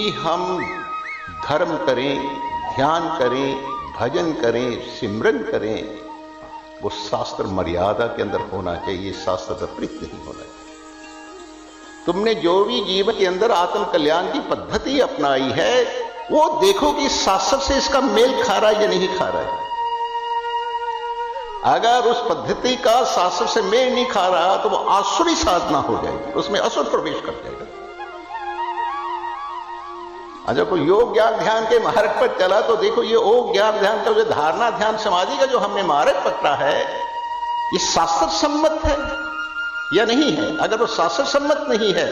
भी हम धर्म करें, ध्यान करें, भजन करें, सिमरन करें, वो शास्त्र मर्यादा के अंदर होना चाहिए, शास्त्र विपरीत नहीं होना चाहिए। तुमने जो भी जीवन के अंदर आत्म कल्याण की पद्धति अपनाई है, वो देखो कि शास्त्र से इसका मेल खा रहा है या नहीं खा रहा है। अगर उस पद्धति का शास्त्र से मेल नहीं खा रहा तो वो आसुरी साधना हो जाएगी, उसमें असुर प्रवेश कर जाएगा। अच्छा, कोई योग ज्ञान ध्यान के मार्ग पर चला तो देखो ये योग ज्ञान ध्यान का जो धारणा ध्यान समाधि का जो हमने मार्ग पकड़ा है, ये शास्त्र सम्मत है या नहीं है। अगर वो शास्त्र सम्मत नहीं है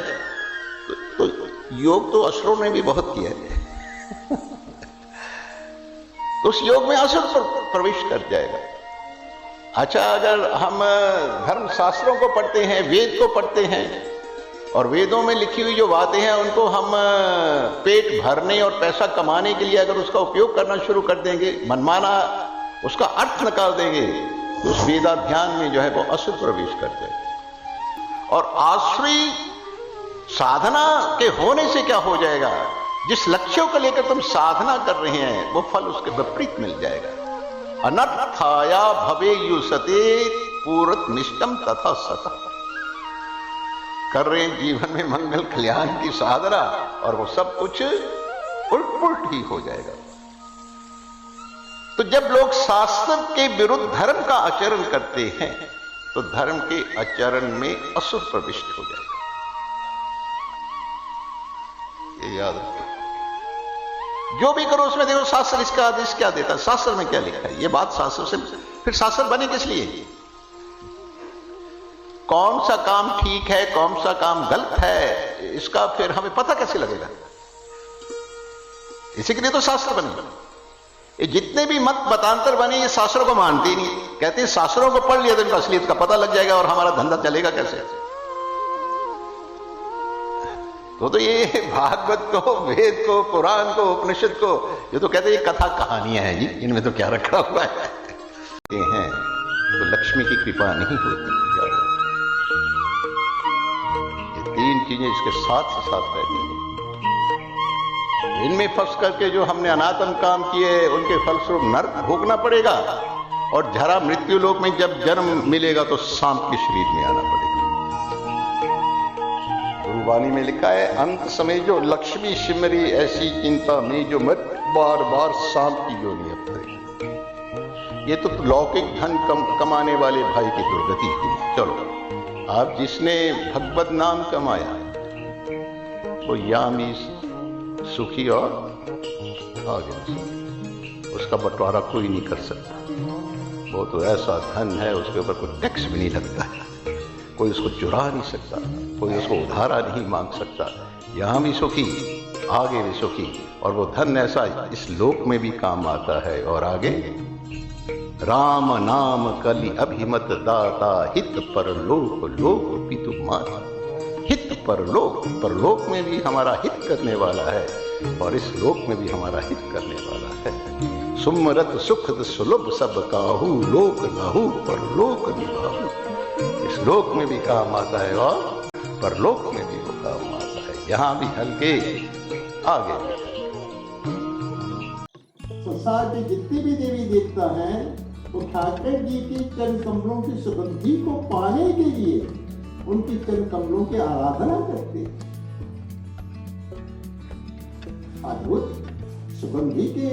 तो योग तो असुरों ने भी बहुत किया है तो उस योग में असुर प्रवेश कर जाएगा। अच्छा, अगर हम धर्म शास्त्रों को पढ़ते हैं, वेद को पढ़ते हैं, और वेदों में लिखी हुई जो बातें हैं उनको हम पेट भरने और पैसा कमाने के लिए अगर उसका उपयोग करना शुरू कर देंगे, मनमाना उसका अर्थ निकाल देंगे, तो उस वेदाध्यान में जो है वो असुर प्रवेश कर जाएगा। और आश्रय साधना के होने से क्या हो जाएगा, जिस लक्ष्यों को लेकर तुम साधना कर रहे हैं वो फल उसके विपरीत मिल जाएगा। अनर्थाया भवेयुसते पूरत निष्ठम तथा सतः। कर रहे हैं जीवन में मंगल कल्याण की साधना और वो सब कुछ उल्ट ही हो जाएगा। तो जब लोग शास्त्र के विरुद्ध धर्म का आचरण करते हैं तो धर्म के आचरण में असुर प्रविष्ट हो जाएगा। ये याद रखो, जो भी करो उसमें देखो शास्त्र इसका आदेश क्या देता है, शास्त्र में क्या लिखा है, ये बात शास्त्र से, फिर शास्त्र बने किस लिए। कौन सा काम ठीक है, कौन सा काम गलत है, इसका फिर हमें पता कैसे लगेगा। इसी के लिए तो शास्त्र बने। ये जितने भी मत मतांतर बने ये शास्त्रों को मानते ही नहीं, कहते हैं शास्त्रों को पढ़ लिया तो इनका असलियत का पता लग जाएगा और हमारा धंधा चलेगा कैसे। तो ये भागवत को, वेद को, कुरान को, उपनिषद को, ये तो कहते हैं ये कथा कहानियां हैं जी, इनमें तो क्या रखा हुआ है। हैं तो लक्ष्मी की कृपा नहीं होती। ये तीन चीजें इसके साथ रहती हैं। इनमें फंस करके जो हमने अनातन काम किए उनके फलस्वरूप नर्क भोगना पड़ेगा, और जरा मृत्यु लोक में जब जन्म मिलेगा तो सांप के शरीर में आना पड़ेगा। गुरुवाणी में लिखा है, अंत समय जो लक्ष्मी सिमरी ऐसी चिंता में जो मत बार बार सांप की योनि अपने। ये तो लौकिक धन कमाने वाले भाई की दुर्गति हुई। चलो, आप जिसने भगवत नाम कमाया वो यामी सुखी और आगे उसका बंटवारा कोई नहीं कर सकता। वो तो ऐसा धन है उसके ऊपर कोई टैक्स भी नहीं लगता है, कोई उसको चुरा नहीं सकता, कोई उसको उधारा नहीं मांग सकता। यहाँ भी सुखी, आगे भी सुखी, और वो धन ऐसा इस लोक में भी काम आता है और आगे। राम नाम कलि अभिमत दाता हित परलोक लोक पितु माता। हित परलोक में भी हमारा हित करने वाला है और इस लोक में भी हमारा हित करने वाला है। सुमरत सुख सुलभ सब काहू लोक लाहू परलोक निभाहू। इस लोक में भी काम आता है और परलोक में भी वो काम आता है। यहाँ भी हल्के, आगे भी। संसार के जितने भी देवी देवता हैं वो ठाकर जी के चरण कमलों की सुगंधि को पाने के लिए उनकी चरण कमलों की आराधना करते हैं। अद्भुत सुगंधि के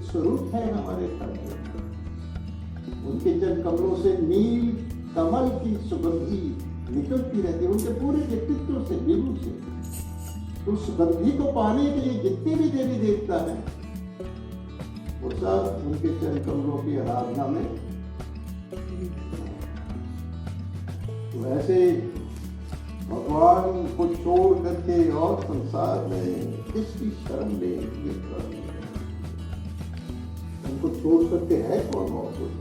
स्वरूप है हमारे ठाकुर। उनके चरण कमलों से नील कमल की सुगंधि निकलती रहती है, उनके पूरे व्यक्तित्व से, विभू से। तो सुगंधि को पाने के लिए जितने भी देवी देवता हैं वो सब उनके चरण कमलों की आराधना में। तो ऐसे भगवान को छोड़ करके और संसार में किसकी शरण ले, उनको छोड़ करके है कौन और कुछ।